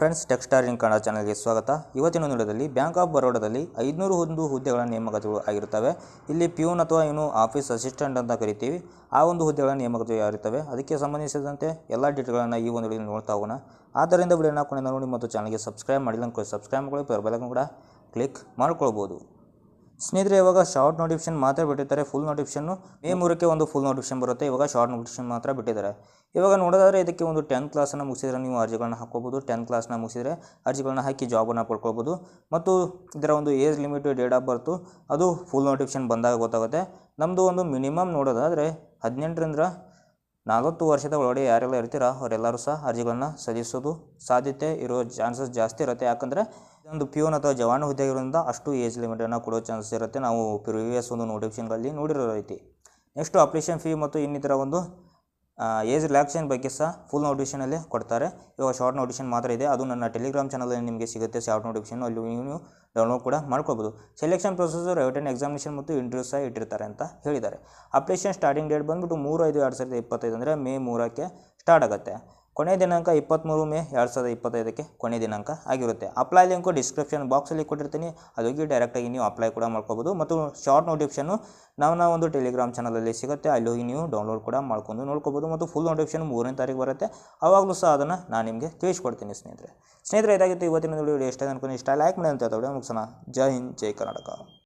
Friends ಟೆಕ್ಸ್ಟಾರ್ ಇನ್ ಕನ್ನಡ ಚಾನಲ್ಗೆ ಸ್ವಾಗತ. ಇವತ್ತಿನ ವಿಡಿಯೋದಲ್ಲಿ ಬ್ಯಾಂಕ್ ಆಫ್ ಬರೋಡಾದಲ್ಲಿ 501 ಹುದ್ದೆಗಳ ನೇಮಕಾತಿಗಳು ಆಗಿರುತ್ತವೆ. ಇಲ್ಲಿ ಪ್ಯೂನ್ ಅಥವಾ ಏನು ಆಫೀಸ್ ಅಸಿಸ್ಟೆಂಟ್ ಅಂತ ಕರಿತೀವಿ, ಆ ಒಂದು ಹುದ್ದೆಗಳ ನೇಮಕಾತಿ ಆಗಿರುತ್ತವೆ. ಅದಕ್ಕೆ ಸಂಬಂಧಿಸಿದಂತೆ ಎಲ್ಲ ಡೀಟೇಲ್ಗಳನ್ನು ಈ ಒಂದು ವಿಡಿಯೋದಲ್ಲಿ ನೋಡ್ತಾ ಹೋಗೋಣ. ಆದ್ದರಿಂದ ವಿಡಿಯೋನ ಕೊನೆಯಿಂದ ನೋಡಿ ಮತ್ತು ಚಾನಲ್ಗೆ ಸಬ್ಸ್ಕ್ರೈಬ್ ಮಾಡಿಲ್ಲ ಅಂದ್ಕೊಳ್ಳಿ, ಸಬ್ಸ್ಕ್ರೈಬ್ ಮಾಡ್ಕೊಳ್ಳಿ, ಬೆಲ್ ಐಕಾನ್ ಕೂಡ ಕ್ಲಿಕ್ ಮಾಡ್ಕೊಳ್ಬೋದು. ಸ್ನೇಹಿತರೆ, ಇವಾಗ ಶಾರ್ಟ್ ನೋಟಿಫಿಕೇಶನ್ ಮಾತ್ರ ಬಿಟ್ಟಿದ್ದಾರೆ. ಫುಲ್ ನೋಟಿಫಿಕೇಶನ್ನು ಮೇ 3ಕ್ಕೆ ಒಂದು ಫುಲ್ ನೋಟಿಫಿಕೇಶನ್ ಬರುತ್ತೆ. ಇವಾಗ ಶಾರ್ಟ್ ನೋಟಿಫಿಕೇಶನ್ ಮಾತ್ರ ಬಿಟ್ಟಿದ್ದಾರೆ. ಇವಾಗ ನೋಡೋದಾದರೆ ಇದಕ್ಕೆ ಒಂದು 10th ಕ್ಲಾಸನ್ನು ಮುಗಿಸಿದರೆ ನೀವು ಅರ್ಜಿಗಳನ್ನ ಹಾಕ್ಕೋಬೋದು. 10th ಕ್ಲಾಸ್ನ ಮುಗಿಸಿದರೆ ಅರ್ಜಿಗಳನ್ನ ಹಾಕಿ ಜಾಬನ್ನು ಪಡ್ಕೊಳ್ಬೋದು. ಮತ್ತು ಇದರ ಒಂದು age limit, date of birth ಅದು ಫುಲ್ ನೋಟಿಫಿಕೇಶನ್ ಬಂದಾಗ ಗೊತ್ತಾಗುತ್ತೆ. ನಮ್ಮದು ಒಂದು ಮಿನಿಮಮ್ ನೋಡೋದಾದರೆ 18ರಿಂದ 40 ವರ್ಷದ ಒಳಗಡೆ ಯಾರೆಲ್ಲ ಇರ್ತೀರ ಅವರೆಲ್ಲರೂ ಸಹ ಅರ್ಜಿಗಳನ್ನ ಸಲ್ಲಿಸೋದು ಸಾಧ್ಯತೆ ಇರೋ ಚಾನ್ಸಸ್ ಜಾಸ್ತಿ ಇರುತ್ತೆ. ಯಾಕಂದರೆ ಒಂದು ಪ್ಯೂನ್ ಅಥವಾ ಜವಾನ್ ಹುದ್ದೆ ಇರೋದ್ರಿಂದ ಅಷ್ಟು ಏಜ್ ಲಿಮಿಟನ್ನು ಕೊಡೋ ಚಾನ್ಸಸ್ ಇರುತ್ತೆ. ನಾವು ಪ್ರಿವಿಯಸ್ ಒಂದು ನೋಟಿಫಿಕೇಶನ್ಗಳಲ್ಲಿ ನೋಡಿರೋ ರೀತಿ. ನೆಕ್ಸ್ಟು ಅಪ್ಲಿಕೇಶನ್ ಫೀ ಮತ್ತು ಇನ್ನಿತರ ಒಂದು ಏಜ್ ರಿಲ್ಯಾಕ್ಸೇಷನ್ ಬಗ್ಗೆ ಸಹ ಫುಲ್ ನೋಟಿಫಿಕೇಶನಲ್ಲಿ ಕೊಡ್ತಾರೆ. ಇವಾಗ ಶಾರ್ಟ್ ನೋಟಿಫಿಕೇಶನ್ ಮಾತ್ರ ಇದೆ. ಅದು ನನ್ನ ಟೆಲಿಗ್ರಾಮ್ ಚಾನಲಲ್ಲಿ ನಿಮಗೆ ಸಿಗುತ್ತೆ ಶಾರ್ಟ್ ನೋಟಿಫಿಕೇಶನ್. ಅಲ್ಲಿ ನೀವು ಡೌನ್ಲೋಡ್ ಕೂಡ ಮಾಡ್ಕೊಬೋದು. ಸೆಲೆಕ್ಷನ್ ಪ್ರೊಸೆಸರ್, ರಿಟರ್ನ್ ಎಕ್ಸಾಮಿನೇಷನ್ ಮತ್ತು ಇಂಟರ್ವ್ಯೂ ಸಹ ಇಟ್ಟಿರ್ತಾರೆ ಅಂತ ಹೇಳಿದ್ದಾರೆ. ಅಪ್ಲಿಕೇಶನ್ ಸ್ಟಾರ್ಟಿಂಗ್ ಡೇಟ್ ಬಂದುಬಿಟ್ಟು 3/5/2025 ಅಂದರೆ ಮೇ 3ಕ್ಕೆ ಸ್ಟಾರ್ಟ್ ಆಗುತ್ತೆ. ಕೊನೆಯ ದಿನಾಂಕ 23 ಮೇ 2025ಕ್ಕೆ ಕೊನೆಯ ದಿನಾಂಕ ಆಗಿರುತ್ತೆ. ಅಪ್ಲೈ ಲಿಂಕು ಡಿಸ್ಕ್ರಿಪ್ಷನ್ ಬಾಕ್ಸಲ್ಲಿ ಕೊಟ್ಟಿರ್ತೀನಿ, ಅದು ಹೋಗಿ ಡೈರೆಕ್ಟಾಗಿ ನೀವು ಅಪ್ಲೈ ಕೂಡ ಮಾಡ್ಕೋಬೋದು. ಮತ್ತು ಶಾರ್ಟ್ ನೋಟಿಫಿಕೇಶನ್ನು ನಾವು ಒಂದು ಟೆಲಿಗ್ರಾಮ್ ಚಾನಲಲ್ಲಿ ಸಿಗುತ್ತೆ, ಅಲ್ಲಿ ಹೋಗಿ ನೀವು ಡೌನ್ಲೋಡ್ ಕೂಡ ಮಾಡ್ಕೊಂಡು ನೋಡ್ಕೋಬೋದು. ಮತ್ತು ಫುಲ್ ನೋಟಿಫಿಕೇಶನ್ 3ನೇ ತಾರೀಕು ಬರುತ್ತೆ. ಆವಾಗಲೂ ಸಹ ಅದನ್ನು ನಾನು ನಿಮಗೆ ತಿಳಿಸ್ಕೊಡ್ತೀನಿ. ಸ್ನೇಹಿತರೆ ಇದಾಗಿತ್ತು ಇವತ್ತಿನ ವಿಡಿಯೋ. ಇಷ್ಟ ಅನ್ಕೊಂಡು ಇಷ್ಟ ಲೈಕ್ ಮಾಡಿ ಅಂತ ವಿಡಿಯೋ ಮುಗಿಸೋಣ. ಜೈ ಹಿಂದ್, ಜೈ ಕರ್ನಾಟಕ.